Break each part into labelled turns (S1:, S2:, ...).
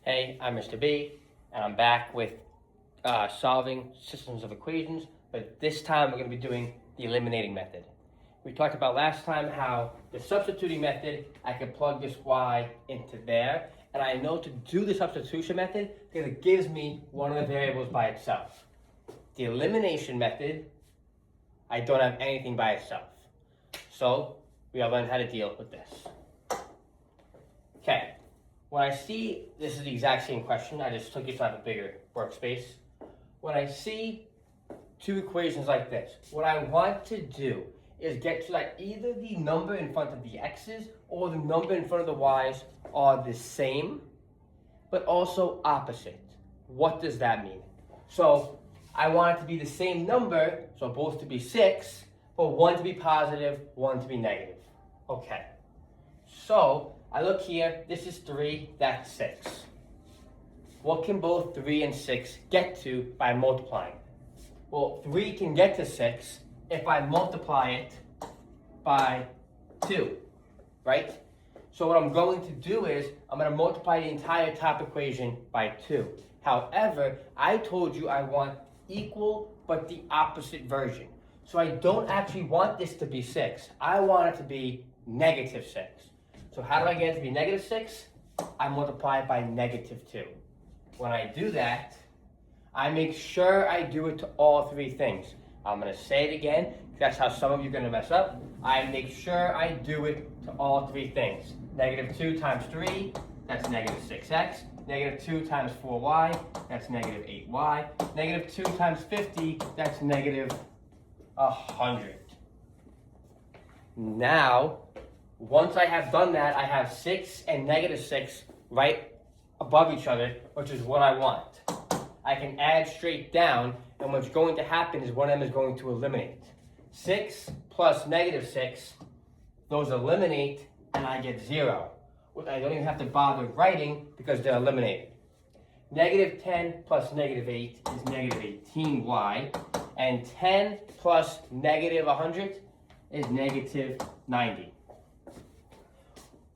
S1: Hey, I'm Mr. B, and I'm back with solving systems of equations, but this time we're going to be doing the eliminating method. We talked about last time how the substituting method, I can plug this y into there, and I know to do the substitution method because it gives me one of the variables by itself. The elimination method, I don't have anything by itself. So we have learned how to deal with this. Okay. When I see, this is the exact same question, I just took it to have a bigger workspace. When I see two equations like this, what I want to do is get to like either the number in front of the x's or the number in front of the y's are the same, but also opposite. What does that mean? So I want it to be the same number, so both to be 6, but one to be positive, one to be negative. Okay, so I look here, this is 3, that's 6. What can both 3 and 6 get to by multiplying? Well, 3 can get to 6 if I multiply it by 2, right? So what I'm going to do is, I'm going to multiply the entire top equation by 2. However, I told you I want equal but the opposite version. So I don't actually want this to be 6. I want it to be negative 6. So how do I get it to be negative 6? I multiply it by negative 2. When I do that, I make sure I do it to all three things. I'm going to say it again, because that's how some of you are going to mess up. I make sure I do it to all three things. Negative 2 times 3, that's negative 6x. Negative 2 times 4y, that's negative 8y. Negative 2 times 50, that's negative 100. Now, once I have done that, I have 6 and negative 6 right above each other, which is what I want. I can add straight down, and what's going to happen is one of them is going to eliminate. 6 plus negative 6, those eliminate, and I get 0. I don't even have to bother writing because they're eliminated. Negative 10 plus negative 8 is negative 18y, and 10 plus negative 100 is negative 90.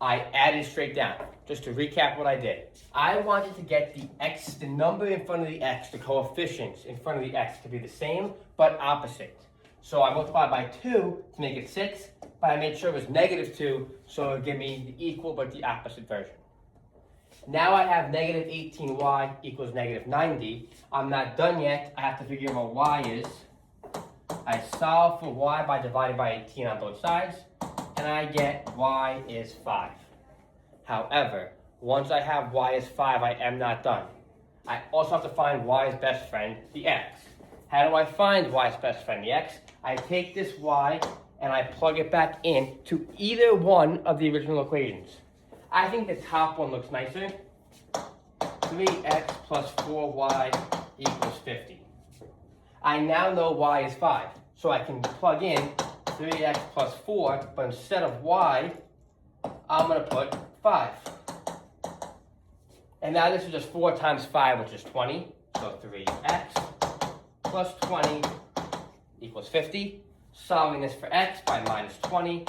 S1: I added straight down. Just to recap what I did. I wanted to get the x, the number in front of the x, the coefficients in front of the x to be the same, but opposite. So I multiplied by 2 to make it 6, but I made sure it was negative 2, so it would give me the equal but the opposite version. Now I have negative 18y equals negative 90. I'm not done yet. I have to figure out what y is. I solve for y by dividing by 18 on both sides, and I get y is 5. However, once I have y is 5, I am not done. I also have to find y's best friend, the x. How do I find y's best friend, the x? I take this y and I plug it back in to either one of the original equations. I think the top one looks nicer. 3x plus 4y equals 50. I now know y is 5, so I can plug in 3x plus 4, but instead of y, I'm going to put 5. And now this is just 4 times 5, which is 20. So 3x plus 20 equals 50. Solving this for x by minus 20,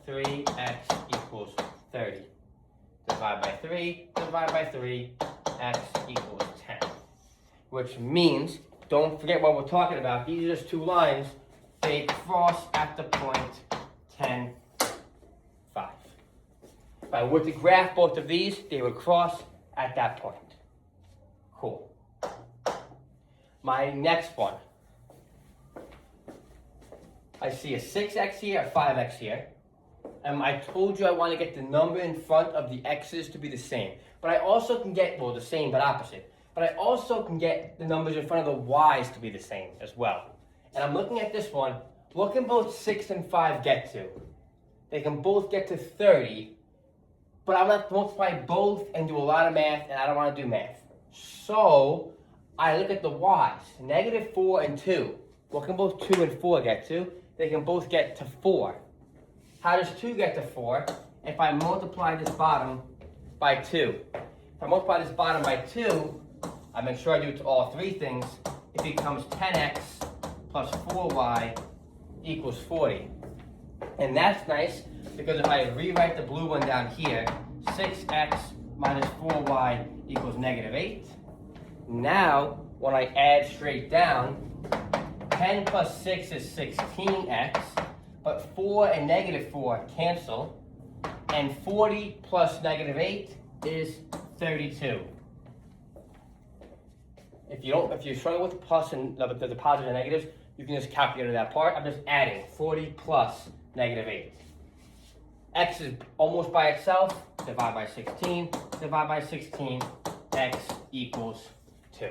S1: 3x equals 30. Divide by 3, x equals 10. Which means, don't forget what we're talking about. These are just two lines. They cross at the point 10, 5. If I were to graph both of these, they would cross at that point. Cool. My next one. I see a 6x here, a 5x here. And I told you I want to get the number in front of the x's to be the same. But I also can get, well, the same but opposite. But I also can get the numbers in front of the y's to be the same as well. And I'm looking at this one. What can both 6 and 5 get to? They can both get to 30. But I'm going to have to multiply both and do a lot of math, and I don't want to do math. So I look at the y's. Negative 4 and 2. What can both 2 and 4 get to? They can both get to 4. How does 2 get to 4? If I multiply this bottom by 2. If I multiply this bottom by 2, I make sure I do it to all three things. It becomes 10x plus 4y equals 40. And that's nice because if I rewrite the blue one down here, 6x minus 4y equals negative 8. Now, when I add straight down, 10 plus 6 is 16x, but 4 and negative 4 cancel, and 40 plus negative 8 is 32. If you struggle with the plus and the positives and negatives, you can just calculate that part. I'm just adding 40 plus negative 8. X is almost by itself. Divide by 16. Divide by 16. X equals 2.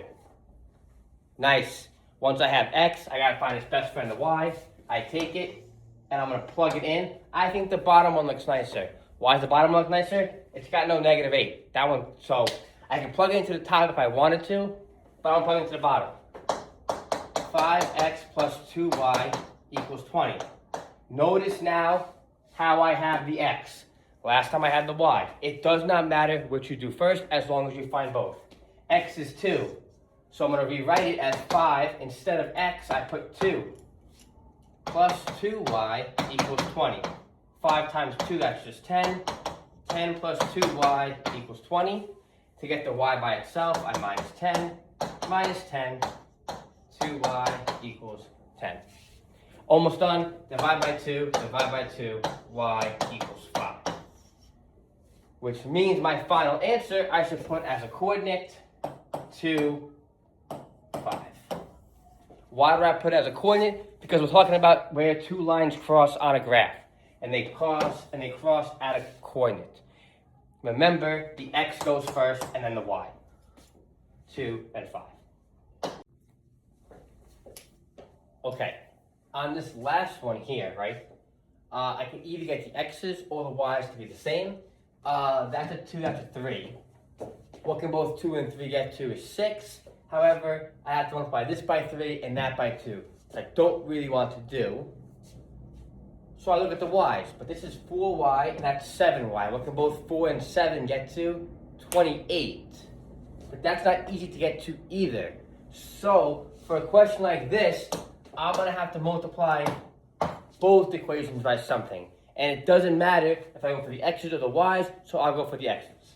S1: Nice. Once I have X, I gotta find its best friend, the Y. I take it, and I'm gonna plug it in. I think the bottom one looks nicer. Why does the bottom look nicer? It's got no negative 8. That one, so I can plug it into the top if I wanted to, but I'm plugging into the bottom. 5x plus 2y equals 20. Notice now how I have the x. Last time I had the y. It does not matter which you do first as long as you find both. X is 2. So I'm going to rewrite it as 5. Instead of x, I put 2. Plus 2y equals 20. 5 times 2, that's just 10. 10 plus 2y equals 20. To get the y by itself, I minus 10. Minus 10. 2y equals 10. Almost done. Divide by 2. Divide by 2. Y equals 5. Which means my final answer I should put as a coordinate 2, 5. Why do I put it as a coordinate? Because we're talking about where two lines cross on a graph. And they cross at a coordinate. Remember, the x goes first and then the y. 2 and 5. Okay, on this last one here, right, I can either get the x's or the y's to be the same. That's a 2, that's a 3. What can both 2 and 3 get to is 6. However, I have to multiply this by 3 and that by 2. I don't really want to do. So I look at the y's, but this is 4y and that's 7y. What can both 4 and 7 get to? 28. But that's not easy to get to either. So, for a question like this, I'm going to have to multiply both equations by something. And it doesn't matter if I go for the x's or the y's, so I'll go for the x's.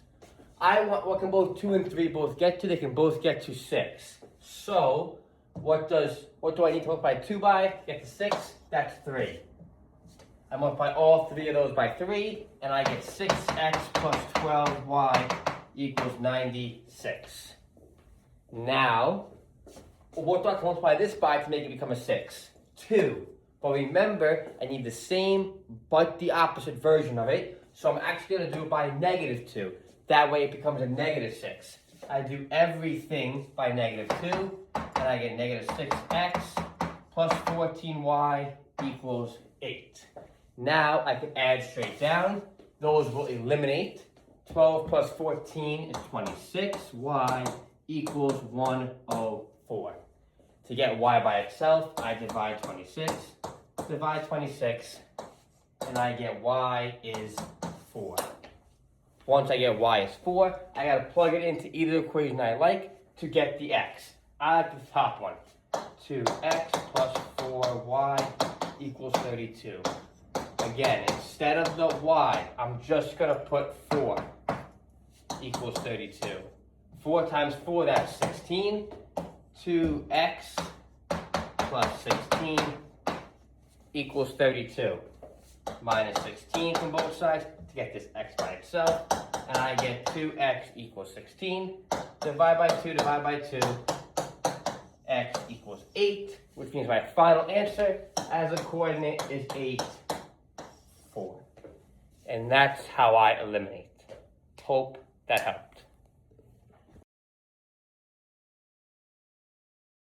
S1: I want what can both 2 and 3 both get to? They can both get to 6. So, what do I need to multiply 2 by? Get to 6, that's 3. I multiply all 3 of those by 3, and I get 6x plus 12y equals 96. Now, what do I have to multiply this by to make it become a 6? 2. But remember, I need the same but the opposite version of it. So I'm actually going to do it by negative 2. That way it becomes a negative 6. I do everything by negative 2, and I get negative 6x plus 14y equals 8. Now I can add straight down. Those will eliminate. 12 plus 14 is 26. Y equals 104. To get y by itself, I divide 26, and I get y is 4. Once I get y is 4, I gotta plug it into either equation I like to get the x. I like the top one. 2x plus 4y equals 32. Again, instead of the y, I'm just gonna put 4 equals 32. 4 times 4, that's 16. 2x plus 16 equals 32. Minus 16 from both sides to get this x by itself. And I get 2x equals 16. Divide by 2, divide by 2. X equals 8, which means my final answer as a coordinate is 8, 4. And that's how I eliminate. Hope that helped.